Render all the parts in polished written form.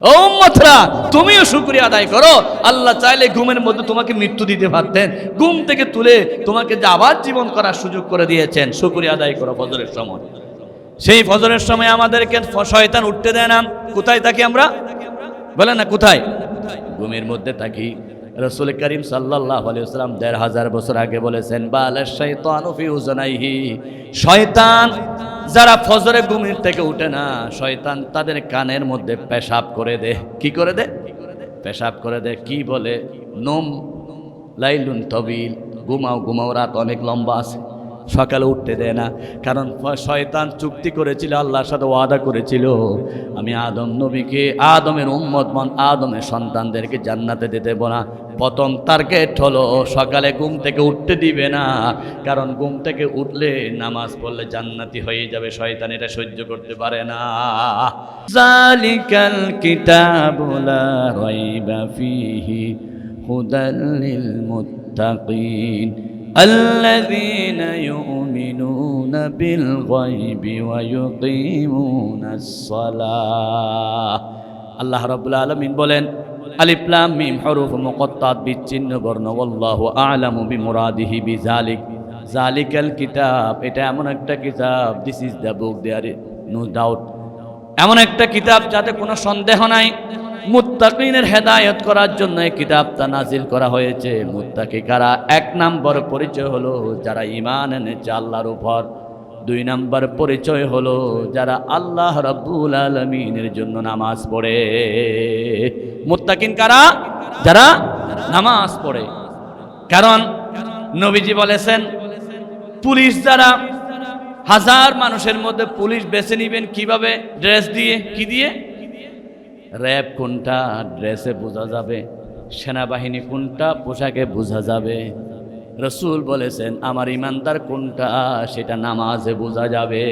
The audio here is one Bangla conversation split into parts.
ও উম্মতরা, তুমিও শুকরিয়া আদায় করো। আল্লাহ চাইলে ঘুমের মধ্যে তোমাকে মৃত্যু দিতে পারতেন, ঘুম থেকে তুলে তোমাকে যে আবার জীবন করার সুযোগ করে দিয়েছেন। শুকরিয়া আদায় করো ফজরের সময়। সেই ফজরের সময় আমাদেরকে শয়তান উঠতে দেয় না। কোথায় থাকি আমরা? বলেন না কোথায়? ঘুমের মধ্যে থাকি। রাসূল করিম সাল্লাল্লাহু আলাইহি ওয়াসাল্লাম ১৫০০ বছর আগে বলেছেন, বালাশ শাইতানু ফি উযনাইহি, শয়তান যারা ফজরে ঘুমের থেকে উঠে না, শয়তান তাদের কানের মধ্যে পেশাব করে দে। কি করে দে? পেশাব করে দে। কি বলে? নোম লাইলুন তবিল, ঘুমাও ঘুমাও, রাত অনেক লম্বা আছে। সকালে উঠতে দেয় না, কারণ শয়তান চুক্তি করেছিল, আল্লাহর সাথে ওয়াদা করেছিল, আমি আদম নবীকে, আদমের উম্মত আদমের সন্তানদেরকে জান্নাতে দিতে দেব না। প্রথম টার্গেট হলো সকালে ঘুম থেকে উঠতে দিবে না, কারণ ঘুম থেকে উঠলে নামাজ পড়লে জান্নাতি হয়ে যাবে। শয়তান এটা সহ্য করতে পারে না। জালিকাল কিতাবু লা রাইবা ফীহি হুদাল লিল মুত্তাকিন الذين يؤمنون بالغيب ويقيمون الصلاة। আল্লাহ রাব্বুল আলামিন বলেন, আলিফ লাম মিম হরফ মুকাত্তাত বিচ্ছিন্ন বর্ণ, আল্লাহু আ'লামু বিমুরাদিহি বিযালিক। যালিকাল কিতাব, এটা এমন একটা কিতাব, this is the book, there is no doubt, এমন একটা কিতাব যাতে কোনো সন্দেহ নাই। মুত্তাকিনের হেদায়েত করার জন্য এই কিতাবটা নাজিল করা হয়েছে। মুত্তাকি কারা? এক নম্বর পরিচয় হলো যারা ঈমান এনেছে আল্লাহর উপর। দুই নম্বর পরিচয় হলো যারা আল্লাহ রাব্বুল আলামিনের জন্য নামাজ পড়ে। মুত্তাকিন কারা? যারা নামাজ পড়ে। কারণ নবীজি বলেছেন, পুলিশ যারা, হাজার মানুষের মধ্যে পুলিশ বেছে নিবেন কিভাবে? ড্রেস দিয়ে। কি দিয়ে? র্যাব কোনটা? ড্রেসে বোঝা যাবে। সেনাবাহিনী কোনটা? পোশাকে বোঝা যাবে। রাসূল বলেছেন, আমার ইমানদার কোনটা? সেটা নামাজে বোঝা যাবে।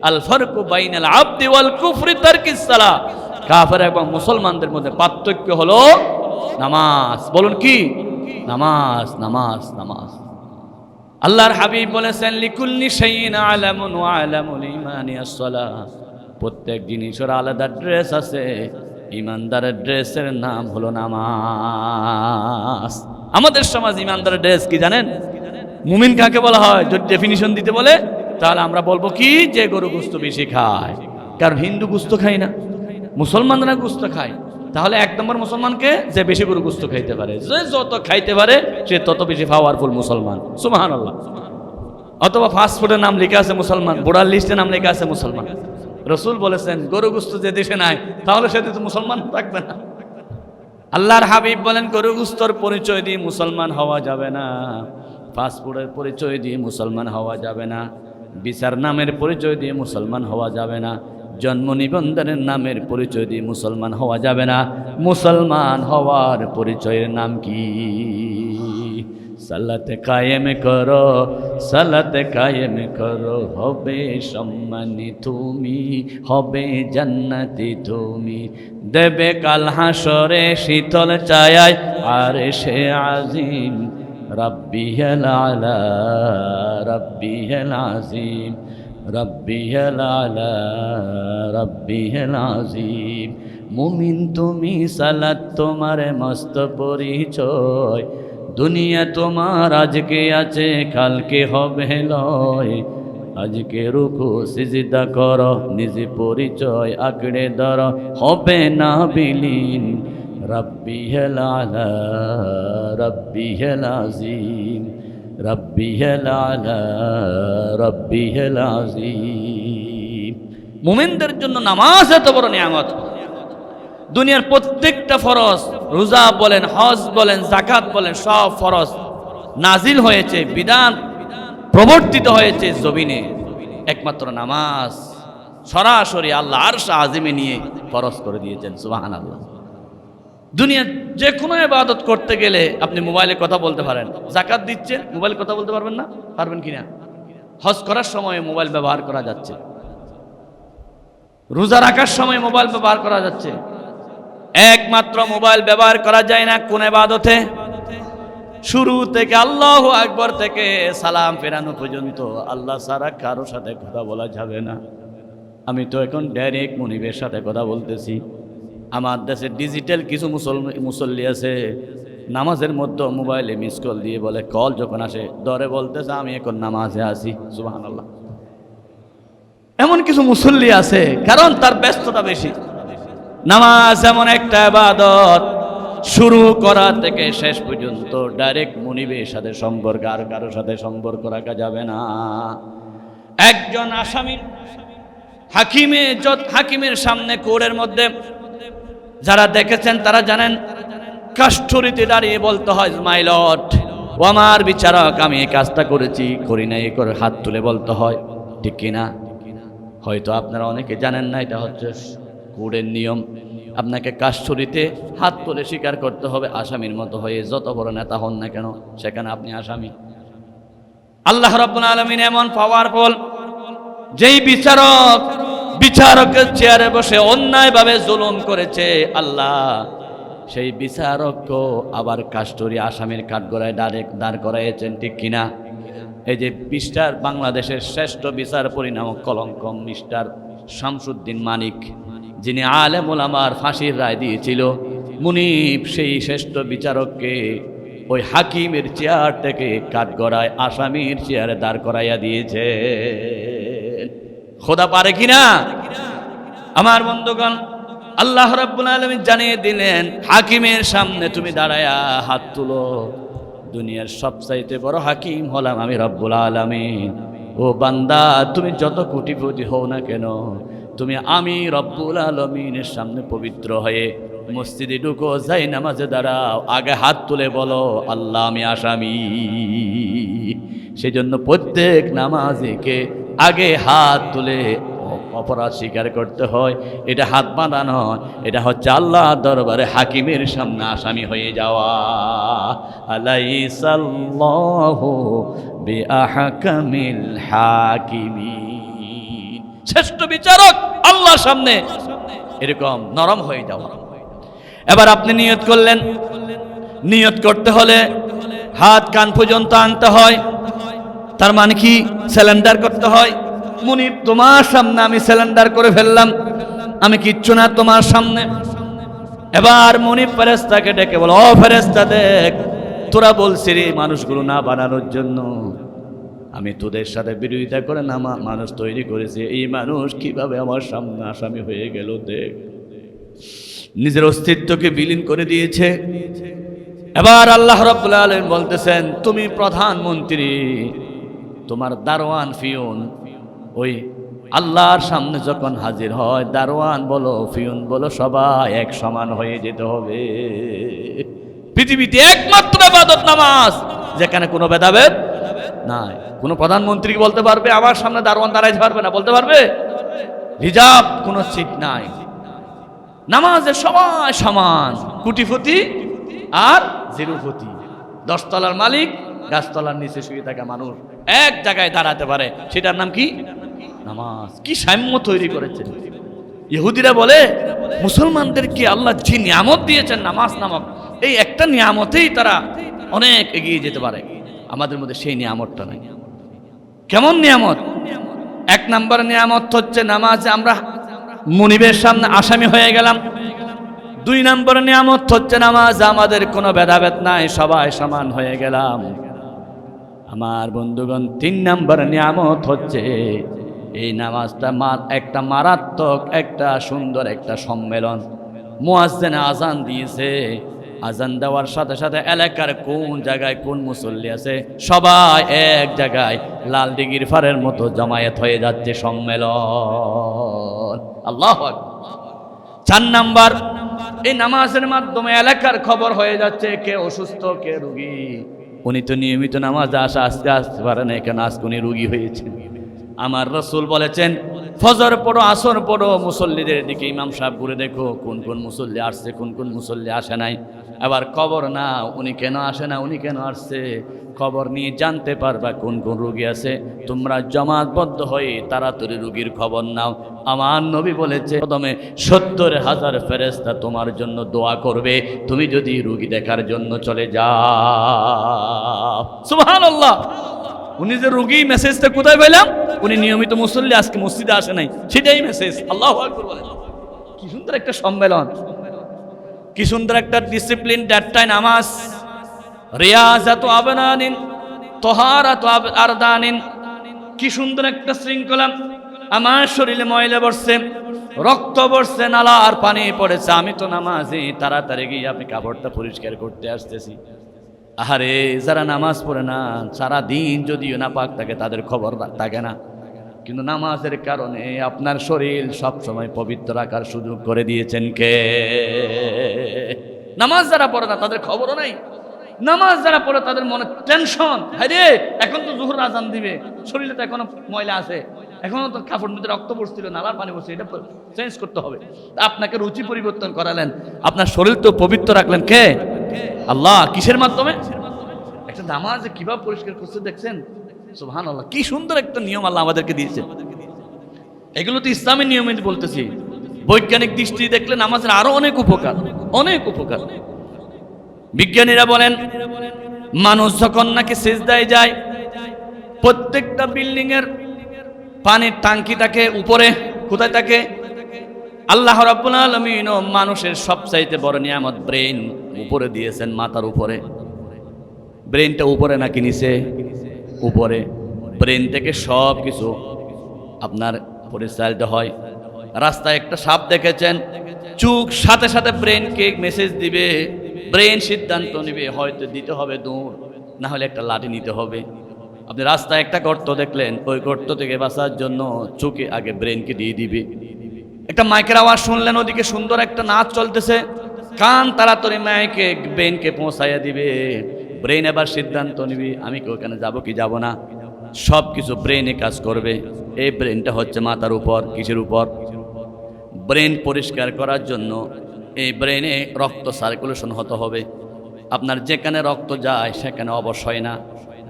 আল ফারকু বাইনাল আবদি ওয়াল কুফরি তারকিস সালাহ। কাফের এবং মুসলমানদের মধ্যে পার্থক্য হলো নামাজ। বলুন কি? নামাজ, নামাজ, নামাজ। আল্লাহর হাবিব বলেছেন, লিকুল্লি শাইইন আলামুন ওয়া আলামুল ঈমানি আস-সালাহ। প্রত্যেক জিনিসের আলাদা ড্রেস আছে, ইমানদারের ড্রেসের নাম হলো নামাজ। আমাদের সমাজ ইমানদারের ড্রেস কি জানেন? মুমিন কাকে বলা হয়? যদি ডেফিনিশন দিতে বলে তাহলে আমরা বলবো কি? যে গরু গোস্ত বেশি খায়। কারণ হিন্দু গোস্ত খায় না, মুসলমানরা গোস্ত খায়। তাহলে এক নম্বর মুসলমানকে যে বেশি গরু গোস্ত খাইতে পারে, যে যত খাইতে পারে সে তত বেশি পাওয়ারফুল মুসলমান। সুবহানাল্লাহ। অথবা ফাস্ট ফুডের নাম লেখা আছে মুসলমান, বোর্ডার লিস্টে নাম লেখা আছে মুসলমান। রাসূল বলেছেন, গরু গোস্ত যে দেশে নাই তাহলে সে তো মুসলমান থাকবে না। আল্লাহর হাবিব বলেন, গরু গোস্তর পরিচয় দিয়ে মুসলমান হওয়া যাবে না, ফাস্ট ফুডের পরিচয় দিয়ে মুসলমান হওয়া যাবে না, বিচার নামের পরিচয় দিয়ে মুসলমান হওয়া যাবে না, জন্ম নিবন্ধনের নামের পরিচয় দিয়ে মুসলমান হওয়া যাবে না। মুসলমান হওয়ার পরিচয়ের নাম কি? সালাতে কায়েম করো, সালাতে কায়েম করো, হবে সম্মানী তুমি, হবে জান্নাতি তুমি, দেবে কাল হাসরে শীতল ছায়ায় আরশে আজিম। রাব্বিয়াল আলা, রাব্বিয়াল আজিম, রাব্বিয়াল আলা, রাব্বিয়াল আজিম। মুমিন তুমি, সালাত তোমার মস্ত পরিচয়, দুনিয়া তোমার আজকে আছে কালকে হবে লয়। আজকে রুকু সিজদা করো, নিজে পরিচয় আঁকড়ে ধরো, হবে না বিলীন। রাব্বিয়াল আলা, রাব্বিয়াল আজিম, রাব্বিয়াল আলা, রাব্বিয়াল আজিম। মুমিনদের জন্য নামাজ এত বড় নিয়ামত। দুনিয়ার প্রত্যেকটা ফরজ, রোজা বলেন, হজ বলেন, যাকাত বলেন, সব ফরজ নাজিল হয়েছে, বিধান প্রবর্তিত হয়েছে জমিনে। একমাত্র নামাজ সরাসরি আল্লাহ আরশ আজিমে নিয়ে ফরজ করে দিয়েছেন। সুবহানাল্লাহ। দুনিয়ার যে কোনো ইবাদত করতে গেলে আপনি মোবাইলে কথা বলতে পারেন, যাকাত দিচ্ছেন, মোবাইলে কথা বলতে পারবেন না? পারবেন কিনা? হজ করার সময় মোবাইল ব্যবহার করা যাচ্ছে, রোজা রাখার সময় মোবাইল ব্যবহার করা যাচ্ছে। একমাত্র মোবাইল ব্যবহার করা যায় না কোন ইবাদতে? শুরু থেকে আল্লাহু আকবার থেকে সালাম ফেরানো পর্যন্ত আল্লাহ ছাড়া কারো সাথে কথা বলা যাবে না। আমি তো এখন ডাইরেক্ট মুনিবের সাথে কথা বলতেছি। আমার দেশে ডিজিটাল কিছু মুসল্লি আছে, নামাজের মধ্যে মোবাইলে মিস কল দিয়ে বলে, কল যখন আসে ধরে বলতেছে আমি এখন নামাজে আছি। সুবহানাল্লাহ। এমন কিছু মুসল্লি আছে, কারণ তার ব্যস্ততা বেশি। নামাজ এমন একটা ইবাদত, শুরু করা থেকে শেষ পর্যন্ত ডাইরেক্ট মুনিবের সাথে সম্পর্ক, আর কারোর সাথে সম্পর্ক রাখা যাবে না। একজন আসামি হাকিমের সামনে কোর্টের মধ্যে যারা দেখেছেন তারা জানেন, কাষ্ঠুরিতে দাঁড়িয়ে বলতে হয়, মাই লর্ড, ও আমার বিচারক, আমি এই কাজটা করেছি, করি নাই, করে হাত তুলে বলতে হয়, ঠিক কিনা? হয়তো আপনারা অনেকে জানেন না, এটা হচ্ছে কোর্টের নিয়ম। আপনাকে কাষ্ঠুরিতে হাত তুলে স্বীকার করতে হবে, আসামির মতো হয়ে, যত বড় নেতা হন না কেন, সেখানে আপনি আসামি। আল্লাহ রাব্বুল আলামিন এমন পাওয়ারফুল, যেই বিচারকের চেয়ারে বসে অন্যায়ভাবে জুলুম করেছে আল্লাহ, সেই বিচারককে আবার কাষ্ঠুরি আসামির কাঠগড়ায় ডাইরেক্ট দাঁড় করাইছেন, ঠিক কিনা? এই যে বাংলাদেশের শ্রেষ্ঠ বিচারপতি নামক কলঙ্ক মিস্টার শামসুদ্দিন মানিক, যিনি আলেম ওলামার ফাঁসির রায় দিয়েছিল, মুনিব সেই শ্রেষ্ঠ বিচারককে ওই হাকিমের চেয়ার থেকে কাঠগড়ায় আসামির চেয়ারে দাঁড় করাইয়া দিয়েছে। খোদা পারে কিনা? আমার বন্ধুগণ, আল্লাহ রাব্বুল আলামিন জানিয়ে দিলেন, হাকিমের সামনে তুমি দাঁড়ায়া হাত তুলো, দুনিয়ার সবচাইতে বড় হাকিম হলাম আমি রব্বুল আলামিন। ও বান্দা, তুমি যত কোটিপতি হও না কেন, তুমি আমি রব্বুল আলামিনের সামনে পবিত্র হয়ে মসজিদে ঢুকো, যাই নামাজে দাঁড়াও, আগে হাত তুলে বলো, আল্লাহ আমি আসামি। সেজন্য প্রত্যেক নামাজিকে আগে হাত তুলে অপরাধ স্বীকার করতে হয়। এটা হাত বাঁধা নয়, এটা হচ্ছে আল্লাহ দরবারে হাকিমের সামনে আসামি হয়ে যাওয়া। আলাইসাল্লাহু বিআহকামিল হাকিমিন, শ্রেষ্ঠ বিচারক আল্লাহর সামনে এরকম নরম হয়ে যাওয়া। এবার আপনি নিয়ত করলেন, নিয়ত করতে হলে হাত কান পর্যন্ত আনতে হয়। তার মানে কি? স্যালেন্ডার করতে হয়। মুনিব, তোমার সামনে আমি স্যালেন্ডার করে ফেললাম, আমি কিচ্ছু না তোমার সামনে। এবার মুনিব ফেরেশতাকে ডেকে বলো, ও ফেরেশতা, দেখ, তোরা বলছিস মানুষগুলো না বানানোর জন্য, আমি তোদের সাথে বিরোধিতা করে না মানুষ তৈরি করেছি, এই মানুষ কিভাবে আমার সামনে আসামি হয়ে গেল, দেখ। নিজের অস্তিত্বকে বিলীন করে দিয়েছে। এবার আল্লাহ রাব্বুল আলামিন বলতেছেন, তুমি প্রধানমন্ত্রী, তোমার দারোয়ান ফিউন ওই আল্লাহর সামনে যখন হাজির হয়, দারোয়ান বলো ফিউন বলো সবাই এক সমান হয়ে যেতে হবে। পৃথিবীতে একমাত্র ইবাদত নামাজ, যেখানে কোনো ভেদাভেদ নাই। কোনো প্রধানমন্ত্রী বলতে পারবে আমার সামনে দারোয়ান দাঁড়াইতে পারবে না? বলতে পারবে? রিজার্ভ কোনো সিট নাই। নামাজে সবাই সমান, কোটিপতি আর জিরোপতি। 10 তলার মালিক, গাছতলার নিচে শুয়ে থাকা মানুষ এক জায়গায় দাঁড়াতে পারে, সেটার নাম কি? নামাজ। কি সাম্য তৈরি করেছেন! ইহুদিরা বলে, মুসলমানদেরকে আল্লাহ যে নিয়ামত দিয়েছেন নামাজ নামক, এই একটা নিয়ামতেই তারা অনেক এগিয়ে যেতে পারে। আমাদের মধ্যে সেই নিয়ামতটা নাই। কেমন নিয়ামত? 1 নম্বর নিয়ামত হচ্ছে নামাজে আমরা মুনিবের সামনে আসামি হয়ে গেলাম। 2 নম্বর নিয়ামত হচ্ছে নামাজ আমাদের কোনো ভেদাভেদ নাই, সবাই সমান হয়ে গেলাম। আমার বন্ধুগণ, 3 নম্বর নিয়ামত হচ্ছে এই নামাজটা একটা মারাত্মক, একটা সুন্দর একটা সম্মেলন। মুয়াজ্জিন আজান দিয়েছে, আজান দেওয়ার সাথে সাথে এলাকার কোন জায়গায় কোন মুসল্লি আছে সবাই এক জায়গায় লাল দিঘির ফারের মতো জমায়েত হয়ে যাচ্ছে, সম্মেলন। আল্লাহু আকবার। 4 নাম্বার, এই নামাজের মাধ্যমে এলাকার খবর হয়ে যাচ্ছে, কে অসুস্থ, কে রোগী। উনি তো নিয়মিত নামাজে আজকে আসতে পারে না, কেন আজকে উনি রোগী হয়েছেন। আমার রাসূল বলেছেন, ফজর পড়ো, আসর পড়ো, মুসল্লিদের দিকে ইমাম সাহেব ঘুরে দেখো কোন কোন মুসল্লি আসছে, কোন কোন মুসল্লি আসে নাই। আবার খবর না, উনি কেন আসে না, উনি কেন আসছে, খবর নিয়ে জানতে পারবা কোন কোন রোগী আছে। তোমরা জমাতবদ্ধ হয়ে তাড়াতাড়ি রোগীর খবর নাও। আমার নবী বলেছে, প্রথমে 70,000 ফেরেশতা তোমার জন্য দোয়া করবে তুমি যদি রোগী দেখার জন্য চলে যাও। সুবহানাল্লাহ। উনি যে রোগী, মেসেজটা কোথায় পেলাম? উনি নিয়মিত মুসল্লি, আজকে মসজিদে আসে নাই, সেটাই মেসেজ। আল্লাহু আকবার বলেন। কি সুন্দর একটা সম্মেলন, কি সুন্দর একটা ডিসিপ্লিন, দেড়টায় নামাজ, রিয়াজাতু আবনানিন, তাহারাতু আরদানিন, কি সুন্দর একটা শৃঙ্খলা। আমার শরীরে ময়লা পড়ছে, রক্ত পড়ছে, নালা আর পানি পড়েছে, আমি তো নামাজে তাড়াতাড়ি গিয়ে আপনি কাপড়টা পরিষ্কার করতে আসতেছি। আরে যারা নামাজ পড়ে না, সারা দিন যদিও না পাক থাকে, তাদের খবর থাকে না, কিন্তু নামাজের কারণে আপনার শরীর সব সময় পবিত্র রাখার সুযোগ করে দিয়েছেন কে? নামাজ যারা পড়ে না তাদের খবরও নাই। নামাজ যারা পড়ে তাদের মনে টেনশন, আরে এখন তো জোহর আজান দিবে, শরীরে তো এখনো ময়লা আছে, এখনো তো কাপড় মধ্যে রক্ত পড়ছিল, নালার পানি পড়ছে, এটা চেঞ্জ করতে হবে। আপনাকে রুচি পরিবর্তন করালেন, আপনার শরীর তো পবিত্র রাখলেন কে? আল্লাহ। কিসের মাধ্যমে? একটা নামাজ কিভাবে পরিষ্কার করছে দেখছেন? সুবহানাল্লাহ, কি সুন্দর একটা নিয়ম আল্লাহ আমাদেরকে দিয়েছে। এগুলো তো ইসলামের নিয়মে বলতেছি। বৈজ্ঞানিক দৃষ্টি দেখলে নামাজের আরো অনেক উপকার, অনেক উপকার। বিজ্ঞানীরা বলেন, মানুষ যখন নাকি সিজদায় যায়, প্রত্যেকটা বিল্ডিং এর পানির টাঙ্কি থাকে উপরে। কোথায় থাকে? আল্লাহ রাব্বুল আলামিন মানুষের সবচাইতে বড় নিয়ামত ব্রেন উপরে দিয়েছেন, মাথার উপরে। ব্রেনটা উপরে নাকি নিচে? উপরে। ব্রেন থেকে সব কিছু আপনার পরিচালিত হয়। রাস্তায় একটা সাপ দেখেছেন, চোখ সাথে সাথে ব্রেনকে মেসেজ দিবে, ব্রেন সিদ্ধান্ত নেবে হয়তো দিতে হবে দৌড়, না হলে একটা লাঠি নিতে হবে। আপনি রাস্তায় একটা গর্ত দেখলেন, ওই গর্ত থেকে বাঁচার জন্য চোখে আগে ব্রেনকে দিয়ে দিবে। একটা মাইকের আওয়াজ শুনলেন, ওদিকে সুন্দর একটা নাচ চলতেছে, কান তাড়াতাড়ি মাইকে ব্রেনকে পৌঁছাইয়া দিবে। ব্রেন এবার সিদ্ধান্ত নিবি আমি কি ওখানে যাবো কি যাব না। সব কিছু ব্রেনে কাজ করবে। এই ব্রেনটা হচ্ছে মাথার উপর। কিসের উপর? ব্রেন পরিষ্কার করার জন্য এই ব্রেনে রক্ত সার্কুলেশন হতে হবে। আপনার যেখানে রক্ত যায় সেখানে অবশ হয় না,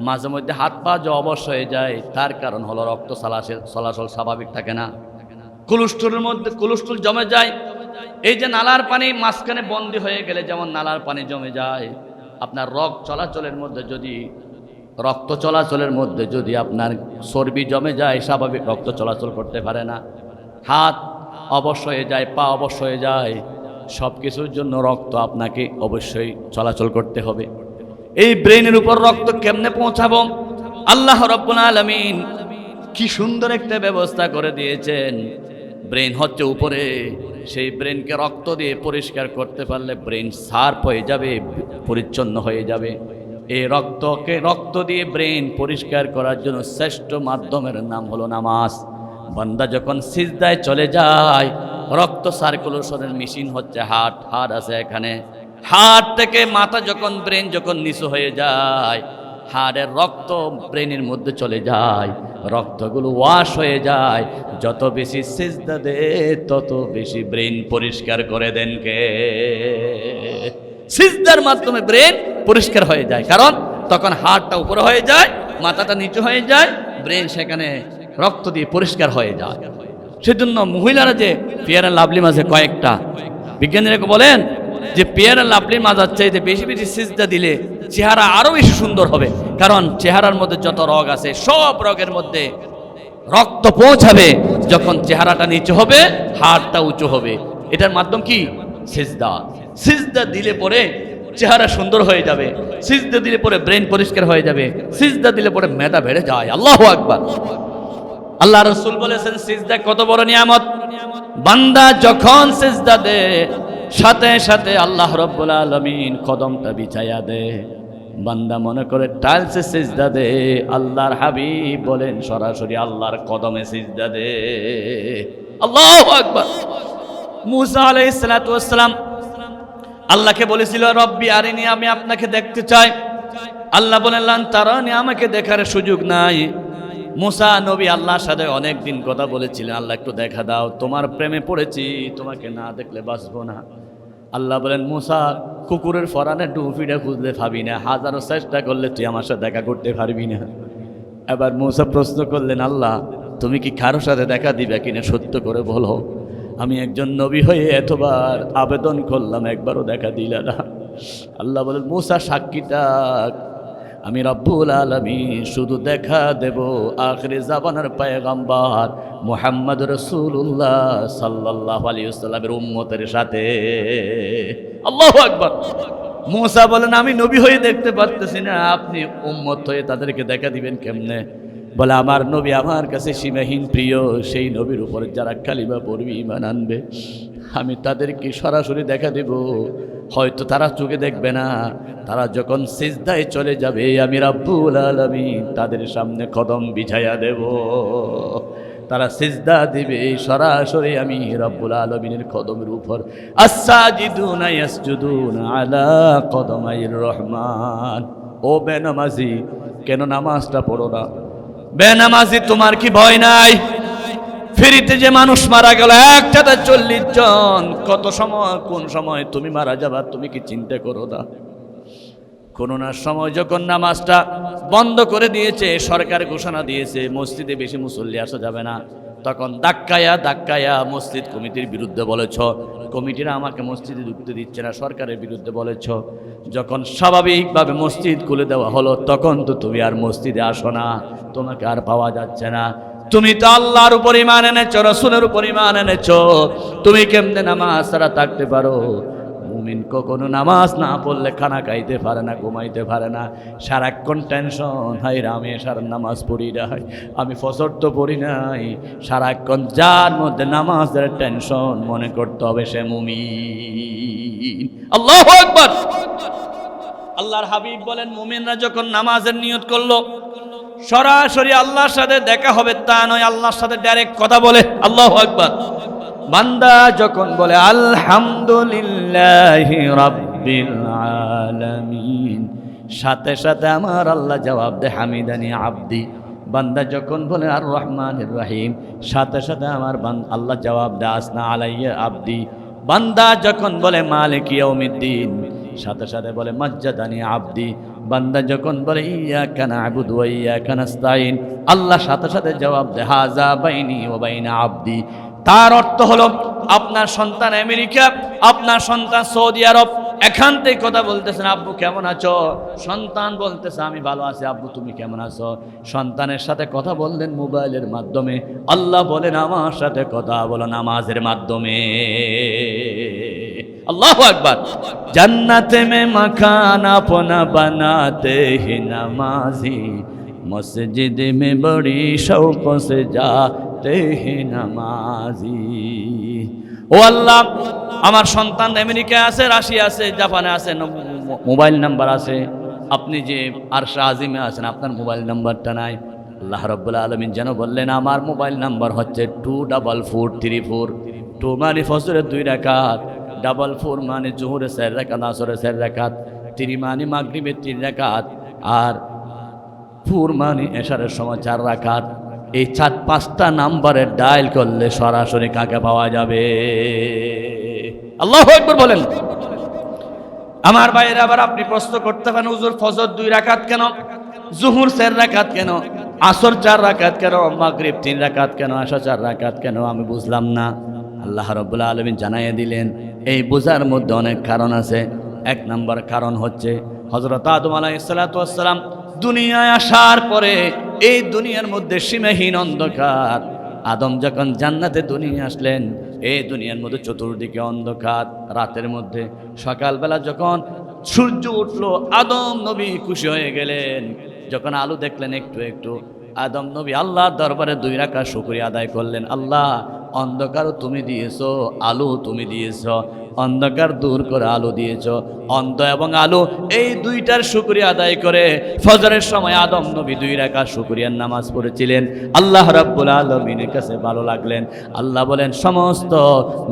মাঝে মধ্যে হাত পা যে অবশ হয়ে যায়, তার কারণ হলো রক্ত চলাচল স্বাভাবিক থাকে না। কোলেস্ট্রলের মধ্যে কোলেস্ট্রল জমে যায়। এই যে নালার পানি মাঝখানে বন্দী হয়ে গেলে যেমন নালার পানি জমে যায়, আপনার রক্ত চলাচলের মধ্যে যদি আপনার চর্বি জমে যায়, স্বাভাবিক রক্ত চলাচল করতে পারে না, হাত অবশ হয়ে যায়, পা অবশ হয়ে যায়। সব কিছুর জন্য রক্ত আপনাকে অবশ্যই চলাচল করতে হবে। এই ব্রেনের উপর রক্ত কেমনে পৌঁছাবো? আল্লাহ রাব্বুল আলামিন কি সুন্দর একটা ব্যবস্থা করে দিয়েছেন। ব্রেন হচ্ছে উপরে, সেই ব্রেনকে রক্ত দিয়ে পরিষ্কার করতে পারলে ব্রেন শার্প হয়ে যাবে, পরিচ্ছন্ন হয়ে যাবে। এই রক্ত দিয়ে ব্রেন পরিষ্কার করার জন্য শ্রেষ্ঠ মাধ্যমের নাম হলো নামাজ। বান্দা যখন সিজদায় চলে যায়, রক্ত সার্কুলেশনের মেশিন হচ্ছে হার্ট আছে এখানে। হার্ট থেকে মাথা যখন ব্রেন যখন নিচু হয়ে যায়, হাড়ের রক্ত ব্রেনের মধ্যে চলে যায়, রক্তগুলো ওয়াশ হয়ে যায়। যত বেশি সিজদা দে তত বেশি ব্রেন পরিষ্কার করে দেন কে? সিজদার মাধ্যমে ব্রেন পরিষ্কার হয়ে যায়, কারণ তখন হাড়টা উপরে হয়ে যায়, মাথাটা নিচু হয়ে যায়, ব্রেন সেখানে রক্ত দিয়ে পরিষ্কার হয়ে যায়। সেজন্য মহিলারা যে ফেয়ার অ্যান্ড লাভলি মাঝে কয়েকটা বিজ্ঞানীরা বলেন যে ফেয়ার অ্যান্ড লাভলির মাজার চাইতে বেশি বেশি সিজদা দিলে চেহারা আরো বেশি সুন্দর হবে, কারণ চেহারার মধ্যে যত রগ আছে সব রগের মধ্যে রক্ত পৌঁছাবে। যখন চেহারাটা নিচু হবে, হাড়টা উঁচু হবে। এটার মাধ্যম কি? সিজদা। সিজদা দিলে পরে চেহারা সুন্দর হয়ে যাবে, সিজদা দিলে পরে ব্রেন পরিষ্কার হয়ে যাবে, সিজদা দিলে পরে মেধা বেড়ে যায়। আল্লাহু আকবার। আল্লাহ রাসূল বলেছেন সিজদা কত বড় নিয়ামত। বান্দা যখন সিজদা দেয়, সাথে সাথে আল্লাহ রাব্বুল আলামিন কদমটা বিছায়া দেয়। বান্দা মনে করে টাইলসে সিজদা দে, আল্লাহর হাবিব বলেন সরাসরি আল্লাহর কদমে সিজদা দে। আল্লাহু আকবার। মুসা আলাইহিস সালাতু ওয়াস সালাম আল্লাহকে বলেছিল, রব্বি আরিনি, আমি আপনাকে দেখতে চাই। আল্লাহ বলেন লান তারানি, আমাকে দেখার সুযোগ নাই। মুসা নবী আল্লাহর সাথে অনেক দিন কথা বলেছিলেন, আল্লাহ একটু দেখা দাও, তোমার প্রেমে পড়েছি, তোমাকে না দেখলে বাঁচবো না। আল্লাহ বলেন, মুসা কুকুরের ফরানে ডুফিটা খুঁজলে পাবি না, হাজারো চেষ্টা করলে তুই আমার সাথে দেখা করতে পারবি না। এবার মুসা প্রশ্ন করলেন, আল্লাহ তুমি কি কারোর সাথে দেখা দিবে কিনা, সত্য করে বলো। আমি একজন নবী হয়ে এতবার আবেদন করলাম, একবারও দেখা দিলে না। আল্লাহ বলেন, মুসা সাক্ষীটা আমি রব্বুল আলামিন শুধু দেখা দেব আখিরি জামানার পয়গম্বর মুহাম্মদ রাসূলুল্লাহ সাল্লাল্লাহু আলাইহি ওয়াসাল্লামের উম্মতের সাথে। আল্লাহু আকবার। মুসা বলেন আমি নবী হয়ে দেখতে পারতেছি না, আপনি উম্মত হয়ে তাদেরকে দেখা দিবেন কেমনে? বলে আমার নবী আমার কাছে সীমাহীন প্রিয়, সেই নবীর উপর যারা কালিমা পড়বে ঈমান আনবে আমি তাদেরকে সরাসরি দেখা দেব। হয়তো তারা চোখে দেখবে না, তারা যখন সিজদায় চলে যাবে আমি রব্বুল আলামিন তাদের সামনে কদম বিছায়া দেব, তারা সিজদা দিবে সরাসরি আমি রব্বুল আলামিনের কদমের উপর। আসসাজিদুনা ইয়াসজুদুনা আলা কদমাইর রহমান। ও বেনামাজি, কেন নামাজটা পড়ো না? বেনামাজি তোমার কি ভয় নাই? ফেরিতে যে মানুষ মারা গেল একসাথে 40 জন, কত সময় কোন সময় তুমি মারা যাবা তুমি কি চিন্তা করো না? করোনার সময় যখন নামাজটা বন্ধ করে দিয়েছে, সরকার ঘোষণা দিয়েছে মসজিদে বেশি মুসল্লি আসা যাবে না, তখন ধাক্কায়া মসজিদ কমিটির বিরুদ্ধে বলেছ, কমিটিরা আমাকে মসজিদে ঢুকতে দিচ্ছে না, সরকারের বিরুদ্ধে বলেছ। যখন স্বাভাবিকভাবে মসজিদ খুলে দেওয়া হলো তখন তো তুমি আর মসজিদে আসো না, তোমাকে আর পাওয়া যাচ্ছে না। তুমি তো আল্লাহর উপর ঈমান এনেছো, রাসূলের উপর ঈমান এনেছো, তুমি কেমনে নামাজ ছাড়া থাকতে পারো? মুমিন কখনো নামাজ না পড়লে খানা খাইতে পারে না, ঘুমাইতে পারে না, সারাক্ষণ টেনশন। হাই আমি সারা নামাজ পড়ি নাই, আমি ফজর তো পড়ি নাই, সারাক্ষণ যার মধ্যে নামাজের টেনশন মনে করতে হবে সে মুমিন। আল্লাহু আকবার। আল্লাহর হাবিব বলেন মুমিনরা যখন নামাজের নিয়ত করলো সরাসরি আল্লাহর সাথে দেখা হবে তা নয়, আল্লাহর সাথে ডাইরেক্ট কথা বলে। আল্লাহু আকবার। বান্দা যখন বলে আলহামদুলিল্লাহি রাব্বিল আলামিন, সাথে সাথে আমার আল্লাহ জবাব দেয় হামিদানি আব্দি। বান্দা যখন বলে আর রহমানির রহিম, সাথে সাথে আমার আল্লাহ জবাব দেয় আসনা আলাইয়া আব্দি। বান্দা যখন বলে মালিক ইয়াউমিদ্দিন, সাথে সাথে বলে মাজ্জাদানি আব্দি। বান্দা যখন বলে ইয়াকা না'বুদু ওয়া ইয়াকা নাস্তাইন, আল্লাহ সাথে সাথে জবাব দেয় হাযা বাইনি ওয়া বাইনা আব্দি। তার অর্থ হলো আপনার সন্তান আমেরিকা, আপনার সন্তান সৌদি আরব, এখান থেকে কথা বলতেছেন আব্বু কেমন আছো? সন্তান বলতেছে আমি ভালো আছি, আব্বু তুমি কেমন আছো? সন্তানের সাথে কথা বললেন মোবাইলের মাধ্যমে, আল্লাহ বলেন আমার সাথে কথা বলো নামাজের মাধ্যমে। अल्लाह अकबर। जन्नत में मकान अपना बनाते हैं नमाजी, मस्जिद में बड़ी शौक से जाते हैं नमाजी। ও আল্লাহ, আমার সন্তান আমেরিকায় আছে, রাশিয়া আছে, জাপানে আছে, মোবাইল নাম্বার আছে, আপনি যে আরশে আজিমে আছেন আপনার মোবাইল নাম্বারটা নাই। আল্লাহ রাব্বুল আলামিন যেন বললেন আমার মোবাইল নাম্বার হচ্ছে 24434। 2 মানে ফজরের 2 রাকাত, 44 মানে জোহরের 4 রাকাত, আসরের 4 রাকাত, 3 মানে মাগরিবের 3 রাকাত, আর 4 মানে এশারের সময় 4 রাকাত। এই 4-5টা নাম্বারে ডায়াল করলে সরাসরি কাকে পাওয়া যাবে? আল্লাহু আকবার বলেন। আমার ভাইয়েরা, আবার আপনি প্রশ্ন করতে পারেন হুজুর ফজর 2 রাকাত কেন, জোহর 4 রাকাত কেন, আসর 4 রাকাত কেন, মাগরিব 3 রাকাত কেন, এশা 4 রাকাত কেন? আমি বুঝলাম না। আল্লাহ রাব্বুল আলামিন জানাইয়া দিলেন এই বোঝার মধ্যে অনেক কারণ আছে। 1 নম্বর কারণ হচ্ছে হযরত আদম আলাইহিস সালাতু ওয়াস সালাম দুনিয়ায় আসার পরে এই দুনিয়ার মধ্যে সীমাহীন অন্ধকার। আদম যখন জান্নাতে দুনিয়া আসলেন, এই দুনিয়ার মধ্যে চতুর্দিকে অন্ধকার। রাতের মধ্যে সকালবেলা যখন সূর্য উঠলো, আদম নবী খুশি হয়ে গেলেন। যখন আলো দেখলেন একটু একটু, আদম নবী আল্লাহর দরবারে 2 রাকাত শুকরিয়া আদায় করলেন। আল্লাহ, অন্ধকারও তুমি দিয়েছো, আলো তুমি দিয়েছো, অন্ধকার দূর করে আলো দিয়েছো। অন্ধ এবং আলো এই 2টার শুকরিয়া আদায় করে ফজরের সময় আদম নবী 2 রাকাত শুকরিয়ার নামাজ পড়েছিলেন। আল্লাহ রাব্বুল আলামিনের কাছে ভালো লাগলেন। আল্লাহ বলেন সমস্ত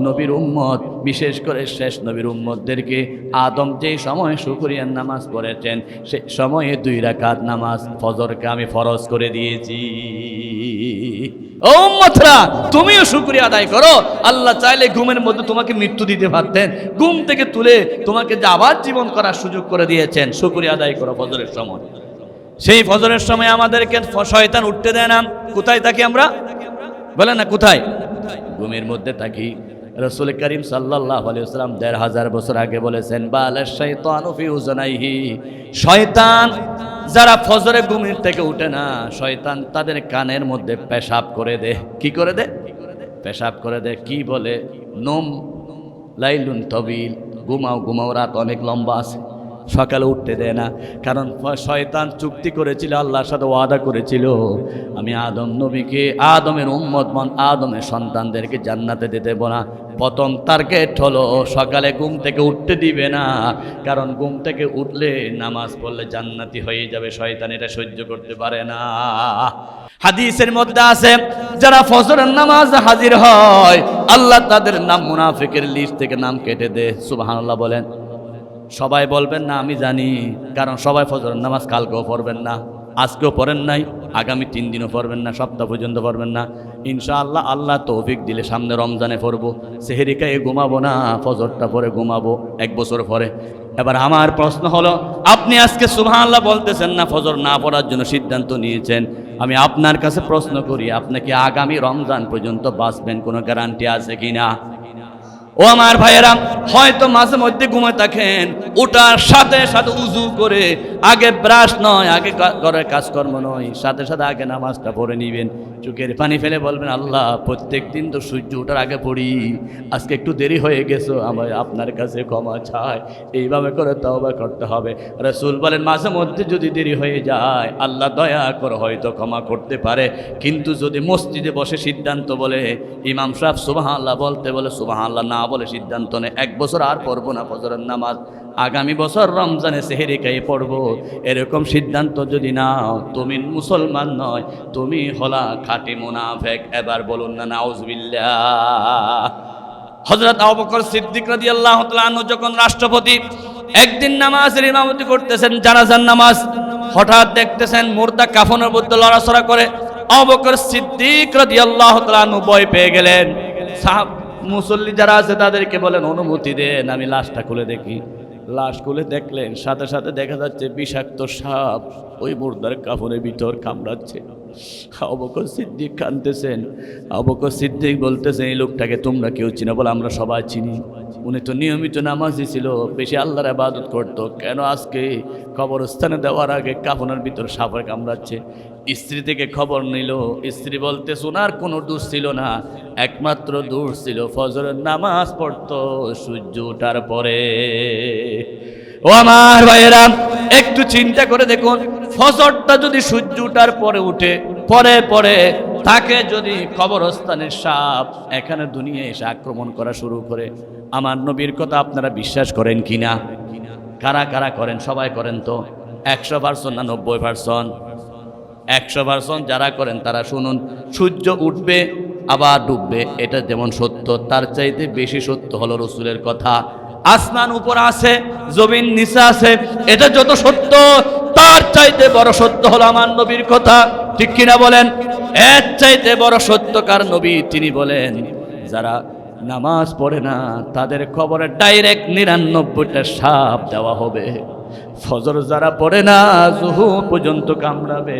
নবীর উম্মত, বিশেষ করে শেষ নবীর উম্মতদেরকে আদম যেই সময় শুকরিয়ার নামাজ পড়েছেন সেই সময়ে 2 রাকাত নামাজ ফজরকে আমি ফরজ করে দিয়েছি। ও উম্মতরা, তুমিও শুকরিয়া আদায় করো। আল্লাহ চাইলে ঘুমের মধ্যে তোমাকে মৃত্যু দিতে পারতেন, ঘুম থেকে তুলে তোমাকে যে আবার জীবন করার সুযোগ করে দিয়েছেন। শুকরিয়া আদায় করো ফজরের সময়। সেই ফজরের সময় আমাদেরকে শয়তান উঠতে দেয় না। কোথায় থাকি আমরা? বলেন না কোথায়? ঘুমের মধ্যে থাকি। রাসূল করিম সাল্লাল্লাহু আলাইহি ওয়াসাল্লাম ১৫০০ বছর আগে বলেছেন, বালাশ শাইতানু ফি উযনাইহি, শয়তান যারা ফজরে ঘুমের থেকে উঠে না, শয়তান তাদের কানের মধ্যে পেশাব করে দেয়। কি করে দেয়? পেশাব করে দেয়। কি বলে? নোম লাইলুন তবিল, ঘুমাও ঘুমাও, রাত অনেক লম্বা আছে, সকালে উঠতে দেয় না। কারণ শয়তান চুক্তি করেছিল, আল্লাহর সাথে ওয়াদা করেছিল, আমি আদম নবীকে, আদমের উম্মত আদমের সন্তানদেরকে জান্নাতে দিতে না। প্রথম টার্গেট হলো সকালে ঘুম থেকে উঠতে দিবে না, কারণ ঘুম থেকে উঠলে নামাজ পড়লে জান্নাতি হয়ে যাবে। শয়তান এটা সহ্য করতে পারে না। হাদিসের মধ্যে আছে, যারা ফজরের নামাজ হাজির হয়, আল্লাহ তাদের নাম মুনাফিকের লিস্ট থেকে নাম কেটে দেয়। সুবহানাল্লাহ বলেন। সবাই বলবেন না আমি জানি, কারণ সবাই ফজরের নামাজ কালকেও পড়বেন না, আজকেও পড়েন নাই, আগামী 3 দিনও পড়বেন না, সপ্তাহ পর্যন্ত পড়বেন না। ইনশাআল্লাহ আল্লাহ তৌফিক দিলে সামনে রমজানে পড়বো। সেহরি খেয়ে ঘুমাবো না, ফজরটা পরে ঘুমাবো 1 বছর পরে। এবার আমার প্রশ্ন হলো, আপনি আজকে সুবহানাল্লাহ বলতেছেন না, ফজর না পড়ার জন্য সিদ্ধান্ত নিয়েছেন। আমি আপনার কাছে প্রশ্ন করি, আপনি কি আগামী রমজান পর্যন্ত বাঁচবেন? কোনো গ্যারান্টি আছে কিনা? ও আমার ভাইয়েরা, হয়তো মাঝে মধ্যে ঘুমায় থাকেন, ওটার সাথে সাথে উজু করে, আগে ব্রাশ নয়, আগে ঘরের কাজকর্ম নয়, সাথে সাথে আগে নামাজটা পড়ে নিবেন। চোখের পানি ফেলে বলবেন, আল্লাহ প্রত্যেক দিন তো সূর্য ওঠার আগে পড়ি, আজকে একটু দেরি হয়ে গেছে, আমার আপনার কাছে ক্ষমা চাই। এইভাবে করে তওবা করতে হবে। রাসূল বলেন, মাঝে মধ্যে যদি দেরি হয়ে যায়, আল্লাহ দয়া করে হয়তো ক্ষমা করতে পারে। কিন্তু যদি মসজিদে বসে সিদ্ধান্ত বলে, ইমাম সাহেব সুবহানাল্লাহ বলতে বলে, সুবহানাল্লাহ না বলে সিদ্ধান্ত নেয়, 1 বছর আর পড়বো না ফজরের নামাজ, আগামী বছর রমজানে সেহরি খেয়ে পড়বো, এরকম সিদ্ধান্ত যদি নাও, তুমি মুসলমান নয়, তুমি হলা খাঁটি মুনাফিক। এবার বলুন না নাউজুবিল্লাহ। হযরত আবু বকর সিদ্দিক রাদিয়াল্লাহু তাআলা আনহু যখন রাষ্ট্রপতি, একদিন নামাজের ইমামতি করতেছেন, জানাজার নামাজ, হঠাৎ দেখতেছেন মুর্দা কাফনের মধ্যে লড়াচড়া করে। আবু বকর সিদ্দিক রাদিয়াল্লাহু তাআলা আনহু ভয় পেয়ে গেলেন। সাহাব মুসল্লি যারা আছে তাদেরকে বলেন, অনুমতি দেন আমি লাশটা খুলে দেখি। লাশ খুলে দেখলেন, সাথে সাথে দেখা যাচ্ছে বিষাক্ত সাপ ওই মুর্দার কাফনের ভিতর কামড়াচ্ছে। আবু বকর সিদ্দিক কাঁদতেছেন। আবু বকর সিদ্দিক বলতেছেন, এই লোকটাকে তোমরা কেউ চিনো? বলে, আমরা সবাই চিনি, উনি তো নিয়মিত নামাজি ছিল, বেশি আল্লাহর ইবাদত করতো, কেন আজকে কবরস্থানে দেওয়ার আগে কাফনের ভিতর সাপের কামড়াচ্ছে? স্ত্রী থেকে খবর নিল, স্ত্রী বলতে ওনার কোনো দোষ ছিল না, একমাত্র দোষ ছিল ফজরের নামাজ পড়তো সূর্য ওঠার পরে। ও আমার ভাইয়েরা, একটু চিন্তা করে দেখুন, ফজরটা যদি সূর্য ওঠার পরে উঠে, পরে তাকে যদি কবরস্থানের সাপ এখানে দুনিয়ায় এসে আক্রমণ করা শুরু করে, আমার নবীর কথা আপনারা বিশ্বাস করেন কিনা? কারা কারা করেন? সবাই করেন তো? 100% না 90%? 100% যারা করেন তারা শুনুন, সূর্য উঠবে আবার ডুববে, এটা যেমন সত্য, তার চাইতে বেশি সত্য হলো রসুলের কথা। আসমান উপর আছে, জমিন নিচে আছে, এটা যত সত্য, তার চাইতে বড় সত্য হলো আমার নবীর কথা। ঠিক কিনা বলেন? এর চাইতে বড় সত্যকার নবী তিনি বলেন, যারা নামাজ পড়ে না তাদের খবরে ডাইরেক্ট 99টা সাপ দেওয়া হবে। ফজর যারা পড়ে না জোহর পর্যন্ত কামড়াবে,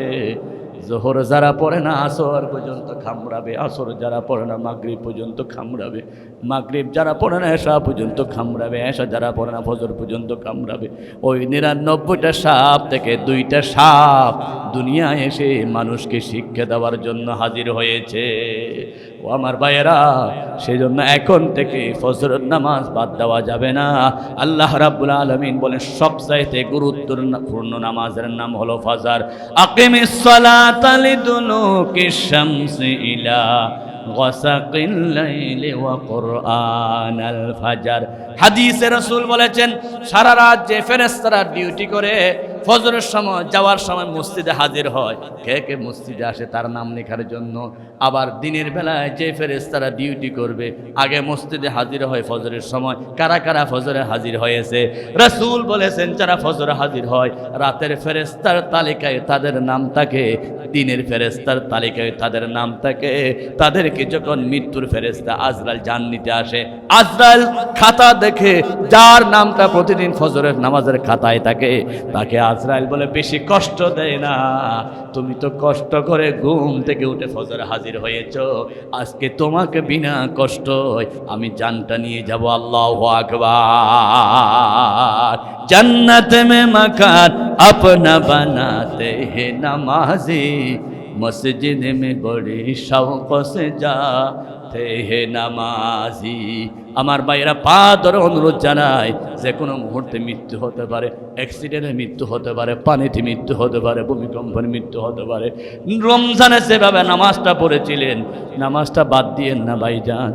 জোহর যারা পড়ে না আসর পর্যন্ত কামড়াবে, আসর যারা পড়ে না মাগরিব পর্যন্ত কামড়াবে, মাগরিব যারা পড়ে না এশা পর্যন্ত কামড়াবে, এশা যারা পড়ে না ফজর পর্যন্ত কামড়াবে। ওই 99টা সাপ থেকে 2টা সাপ দুনিয়ায় এসে মানুষকে শিক্ষা দেওয়ার জন্য হাজির হয়েছে। ও আমার ভাইয়েরা, সেই জন্য এখন থেকে ফজরের নামাজ বাদ দেওয়া যাবে না। আল্লাহ রাব্বুল আলামিন বলেন, সবচাইতে গুরুত্বপূর্ণ নামাজের নাম হলো ফজর। আকিমিস সালাতা লিদুলুকিশ শামসি ইলা গাসাকিল লাইলি ওয়া কুরআনাল ফাজর। হাদিসে রাসূল বলেছেন, সারা রাত যে ফেরেশতারা ডিউটি করে, ফজরের সময় যাওয়ার সময় মসজিদে হাজির হয়। কে কে মসজিদে আসে তার নাম লেখার জন্য। আবার দিনের বেলায় যে ফেরেশতারা ডিউটি করবে, আগে মসজিদে হাজির হয় ফজরের সময়। কারা কারা ফজরে হাজির হয়েছে? রাসূল বলেছেন, যারা ফজরে হাজির হয়, রাতের ফেরেশতার তালিকায় তাদের নাম থাকে, দিনের ফেরেশতার তালিকায় তাদের নাম থাকে। তাদেরকে যখন মৃত্যুর ফেরেশতা আজরাইল জান নিতে আসে, আজরাইল খাতা দেখে যার নামটা প্রতিদিন ফজরের নামাজের খাতায় থাকে, তাকে আজরাইল বলে বেশি কষ্ট দেয় না, তুমি তো কষ্ট করে ঘুম থেকে উঠে ফজর হাজির হয়েছ, আজকে তোমাকে বিনা কষ্ট আমি জানটা নিয়ে যাব। আল্লাহু আকবার। जन्नत में मकान अपना बनाते हैं नमाजी, मस्जिद में बड़ी शौक से जाते हैं नमाजी। আমার ভাইরা পা ধরে অনুরোধ জানায়, যে কোনো মুহূর্তে মৃত্যু হতে পারে, অ্যাক্সিডেন্টে মৃত্যু হতে পারে, পানিতে মৃত্যু হতে পারে, ভূমিকম্পের মৃত্যু হতে পারে। রমজানে সেভাবে নামাজটা পড়েছিলেন, নামাজটা বাদ দিয়েন না ভাইজান।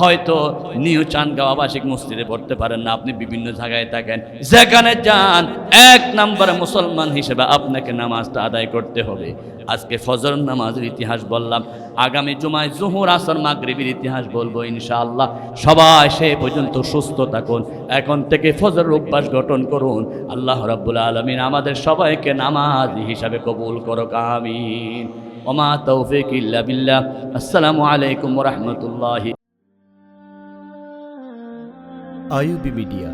হয়তো নিউ চানগাঁও আবাসিক মসজিদে পড়তে পারেন না, আপনি বিভিন্ন জায়গায় থাকেন, যেখানে যান এক নম্বরে মুসলমান হিসেবে আপনাকে নামাজটা আদায় করতে হবে। আজকে ফজর নামাজের ইতিহাস বললাম, আগামী জুমায় জোহর আসর মাগরিবের ইতিহাস বলবো ইনশাআল্লাহ। সবাই সে পর্যন্ত সুস্থ থাকুন, এখন থেকে ফজর অভ্যাস গঠন করুন। আল্লাহ রাব্বুল আলামিন আমাদের সবাইকে নামাজি হিসাবে কবুল করুক, আমিন। ওমা তৌফিক ইল্লা বিল্লাহ। আসসালামু আলাইকুম ওয়া রাহমাতুল্লাহি। IUB media